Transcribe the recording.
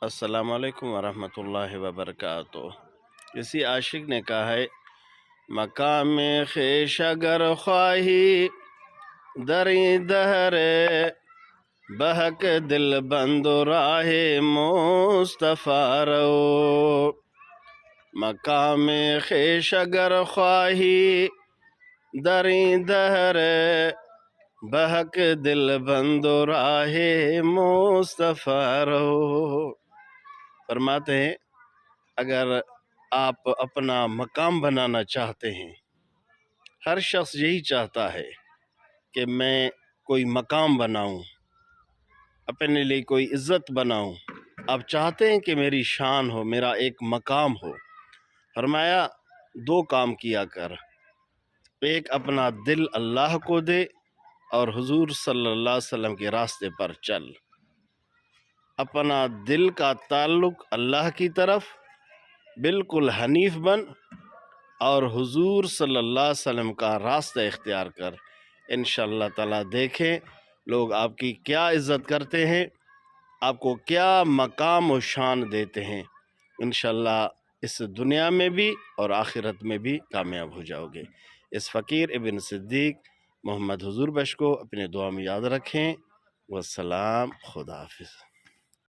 السلام علیکم ورحمۃ اللہ وبرکاتہ۔ کسی عاشق نے کہا ہے، مقام خویش اگر خواہی دری دہر بہک دل بند راہ مصطفیٰ رو۔ مقام خویش اگر خواہی دری دہر بہک دل بند راہ مصطفیٰ رو۔ فرماتے ہیں اگر آپ اپنا مقام بنانا چاہتے ہیں، ہر شخص یہی چاہتا ہے کہ میں کوئی مقام بناؤں، اپنے لیے کوئی عزت بناؤں۔ آپ چاہتے ہیں کہ میری شان ہو، میرا ایک مقام ہو۔ فرمایا دو کام کیا کر، ایک اپنا دل اللہ کو دے اور حضور صلی اللہ علیہ وسلم کے راستے پر چل۔ اپنا دل کا تعلق اللہ کی طرف بالکل حنیف بن اور حضور صلی اللہ علیہ وسلم کا راستہ اختیار کر۔ انشاءاللہ تعالیٰ دیکھیں لوگ آپ کی کیا عزت کرتے ہیں، آپ کو کیا مقام و شان دیتے ہیں۔ انشاءاللہ اس دنیا میں بھی اور آخرت میں بھی کامیاب ہو جاؤ گے۔ اس فقیر ابن صدیق محمد حضور بخش کو اپنے دعا میں یاد رکھیں۔ والسلام، خدا حافظ۔